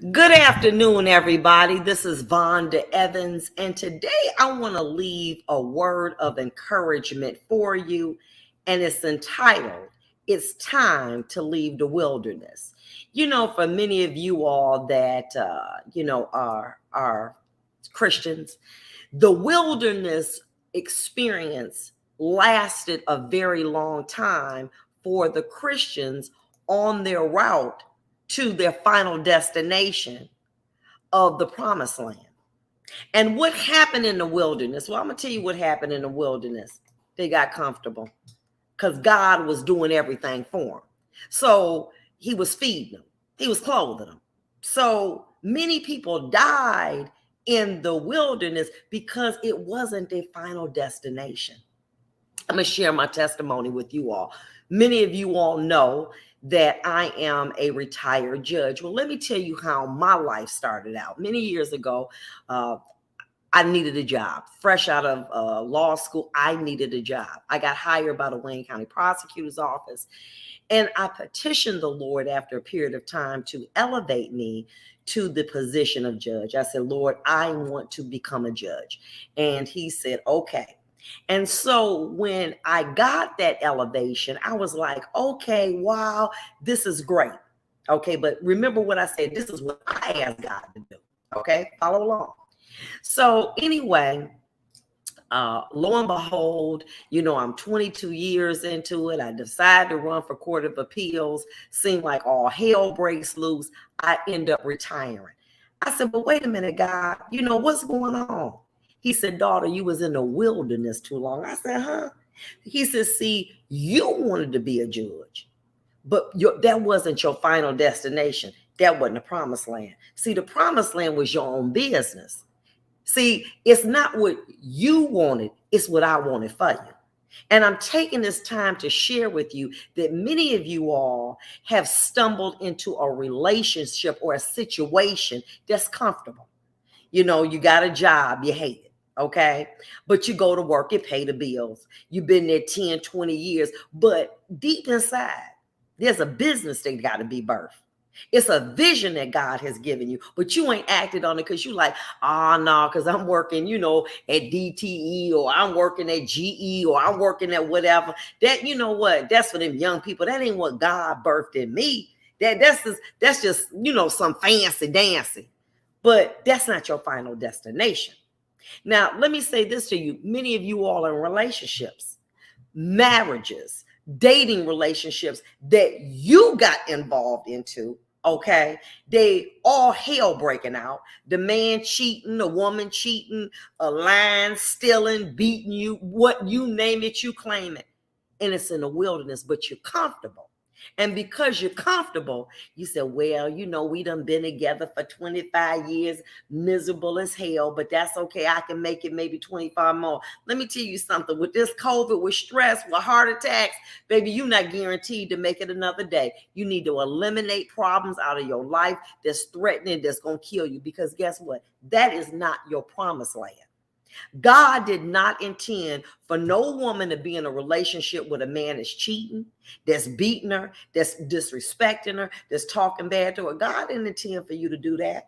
Good afternoon, everybody. This is Vonda Evans, and today I want to leave a word of encouragement for you, and it's entitled, It's Time to Leave the Wilderness. For many of you all that, are Christians, the wilderness experience lasted a very long time for the Christians on their route to their final destination of the promised land. And what happened in the wilderness? Well, I'm going to tell you what happened in the wilderness. They got comfortable because God was doing everything for them. So he was feeding them, he was clothing them. So many people died in the wilderness because it wasn't their final destination. I'm going to share my testimony with you all. Many of you all know that I am a retired judge. Well, let me tell you how my life started out. Many years ago, I needed a job. Fresh out of law school, I needed a job. I got hired by the Wayne County Prosecutor's Office, and I petitioned the Lord after a period of time to elevate me to the position of judge. I said, Lord, I want to become a judge. And he said, okay. And so when I got that elevation, I was like, okay, wow, this is great. Okay, but remember what I said, this is what I asked God to do. Okay, follow along. So anyway, lo and behold, I'm 22 years into it. I decide to run for Court of Appeals. Seemed like all hell breaks loose. I end up retiring. I said, but wait a minute, God, what's going on? He said, daughter, you was in the wilderness too long. I said, huh? He said, see, you wanted to be a judge, but that wasn't your final destination. That wasn't the promised land. See, the promised land was your own business. See, it's not what you wanted, it's what I wanted for you. And I'm taking this time to share with you that many of you all have stumbled into a relationship or a situation that's comfortable. You got a job, you hate it, okay? But you go to work, you pay the bills. You've been there 10, 20 years, but deep inside, there's a business that got to be birthed. It's a vision that God has given you, but you ain't acted on it because you like, no, because I'm working, at DTE, or I'm working at GE, or I'm working at whatever. That, what? That's for them young people. That ain't what God birthed in me. That's just some fancy dancing. But that's not your final destination. Now, let me say this to you. Many of you all are in relationships, marriages, dating relationships that you got involved into. Okay, they all hell breaking out. The man cheating, the woman cheating, a lying, stealing, beating you, what you name it, you claim it. And it's in the wilderness, but you're comfortable. And because you're comfortable, you say, well, we done been together for 25 years, miserable as hell, but that's okay. I can make it maybe 25 more. Let me tell you something. With this COVID, with stress, with heart attacks, baby, you're not guaranteed to make it another day. You need to eliminate problems out of your life that's threatening, that's going to kill you. Because guess what? That is not your promised land. God did not intend for no woman to be in a relationship with a man that's cheating, that's beating her, that's disrespecting her, that's talking bad to her. God didn't intend for you to do that.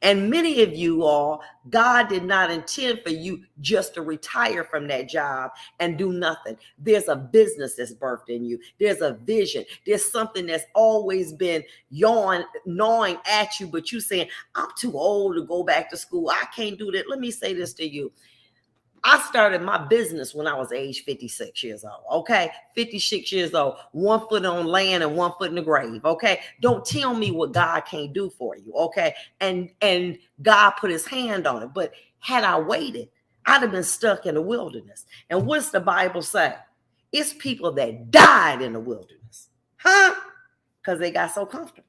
And many of you all, God did not intend for you just to retire from that job and do nothing. There's a business that's birthed in you. There's a vision. There's something that's always been gnawing at you, but you saying, I'm too old to go back to school. I can't do that. Let me say this to you. I started my business when I was age 56 years old, okay? 56 years old, 1 foot on land and 1 foot in the grave, okay? Don't tell me what God can't do for you, okay? And God put his hand on it. But had I waited, I'd have been stuck in the wilderness. And what's the Bible say? It's people that died in the wilderness, huh? Because they got so comfortable.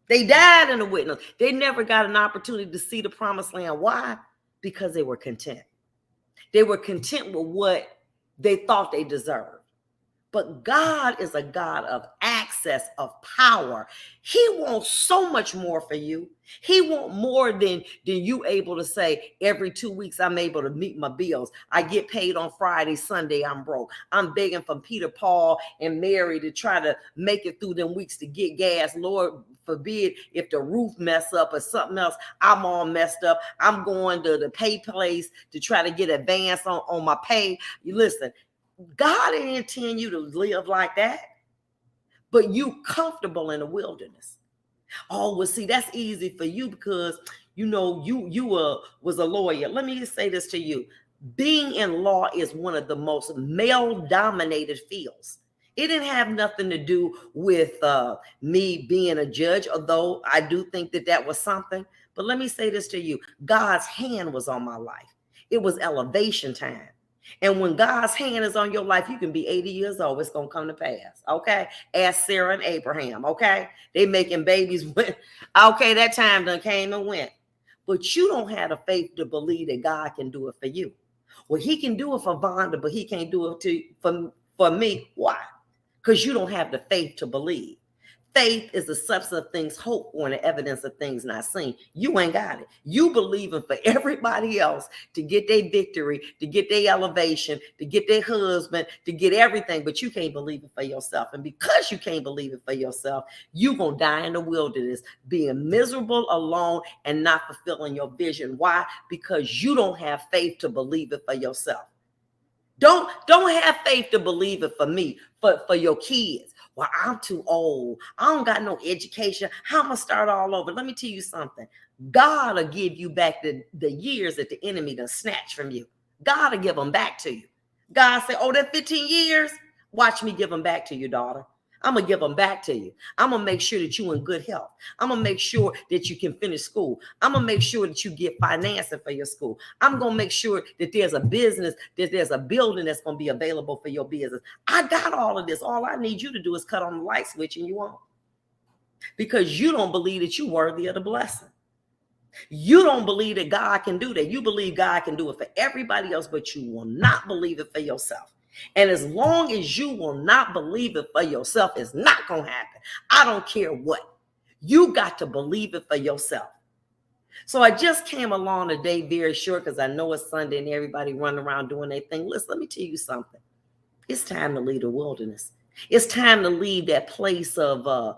They died in the wilderness. They never got an opportunity to see the promised land. Why? Because they were content. They were content with what they thought they deserved. But God is a God of access. access of power. He wants so much more for you. He wants more than you able to say, every 2 weeks I'm able to meet my bills. I get paid on Friday, Sunday I'm broke. I'm begging from Peter, Paul, and Mary to try to make it through them weeks to get gas. Lord forbid if the roof mess up or something else, I'm all messed up. I'm going to the pay place to try to get advance on my pay. You listen, God didn't intend you to live like that, but you comfortable in the wilderness. Oh, well, see, that's easy for you because you was a lawyer. Let me just say this to you. Being in law is one of the most male-dominated fields. It didn't have nothing to do with me being a judge, although I do think that was something. But let me say this to you. God's hand was on my life. It was elevation time. And when God's hand is on your life, you can be 80 years old. It's going to come to pass. Okay. Ask Sarah and Abraham. Okay. They making babies. Okay. That time done came and went. But you don't have the faith to believe that God can do it for you. Well, he can do it for Vonda, but he can't do it for me. Why? Because you don't have the faith to believe. Faith is the substance of things hoped for and the evidence of things not seen. You ain't got it. You believing for everybody else to get their victory, to get their elevation, to get their husband, to get everything, but you can't believe it for yourself. And because you can't believe it for yourself, you're going to die in the wilderness, being miserable, alone, and not fulfilling your vision. Why? Because you don't have faith to believe it for yourself. Don't have faith to believe it for me, for your kids. Well, I'm too old. I don't got no education. How am I start all over? Let me tell you something. God will give you back the years that the enemy done snatched from you. God will give them back to you. God said, oh, that 15 years? Watch me give them back to you, daughter. I'm going to give them back to you. I'm going to make sure that you're in good health. I'm going to make sure that you can finish school. I'm going to make sure that you get financing for your school. I'm going to make sure that there's a business, that there's a building that's going to be available for your business. I got all of this. All I need you to do is cut on the light switch and you won't. Because you don't believe that you're worthy of the blessing. You don't believe that God can do that. You believe God can do it for everybody else, but you will not believe it for yourself. And as long as you will not believe it for yourself, it's not going to happen. I don't care what. You got to believe it for yourself. So I just came along today very short because I know it's Sunday and everybody running around doing their thing. Listen, let me tell you something. It's time to leave the wilderness. It's time to leave that place of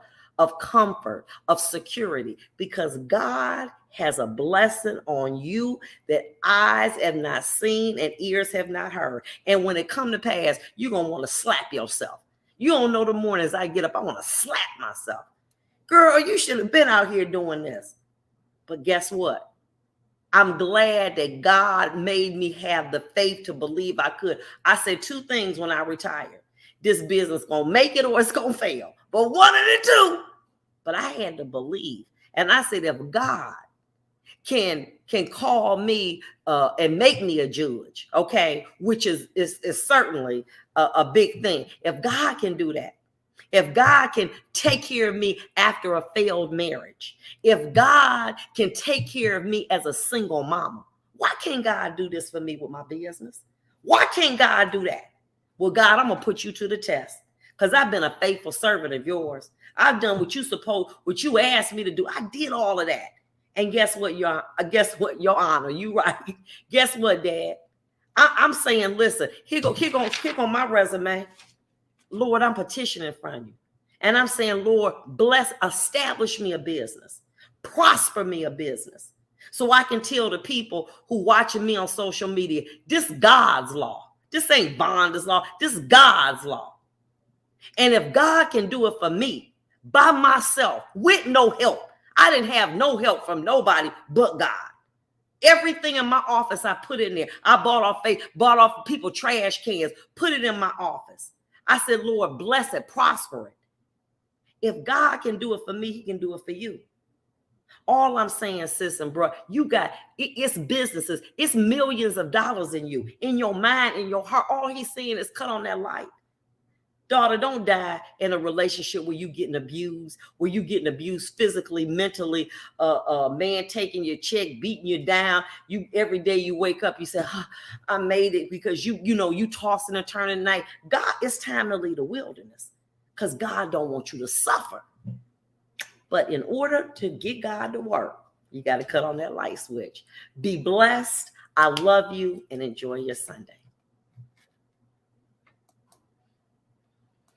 comfort, of security, because God has a blessing on you that eyes have not seen and ears have not heard. And when it come to pass, you're going to want to slap yourself. You don't know the mornings I get up, I want to slap myself. Girl, you should have been out here doing this. But guess what? I'm glad that God made me have the faith to believe I could. I said 2 things when I retired. This business going to make it or it's going to fail. But one of the two. But I had to believe. And I said, if God can call me and make me a judge, okay, which is certainly a big thing. If God can do that, if God can take care of me after a failed marriage, if God can take care of me as a single mama, why can't God do this for me with my business? Why can't God do that? Well, God, I'm going to put you to the test because I've been a faithful servant of yours. I've done what you asked me to do. I did all of that. And guess what, Your Honor? You right. Guess what, Dad? I'm saying, listen, here go my resume. Lord, I'm petitioning from you. And I'm saying, Lord, establish me a business. Prosper me a business. So I can tell the people who watching me on social media, this God's law. This ain't Vonda's law. This is God's law. And if God can do it for me by myself with no help, I didn't have no help from nobody but God. Everything in my office I put in there. I bought off people trash cans, put it in my office. I said, Lord, bless it, prosper it. If God can do it for me, he can do it for you. All I'm saying, sis and bro, it's businesses. It's millions of dollars in you, in your mind, in your heart. All he's saying is cut on that light. Daughter, don't die in a relationship where you getting abused, physically, mentally, man taking your check, beating you down. You every day you wake up, you say, I made it because you tossing and turning night. God, it's time to leave the wilderness. because God don't want you to suffer. But in order to get God to work, you got to cut on that light switch. Be blessed. I love you and enjoy your Sunday.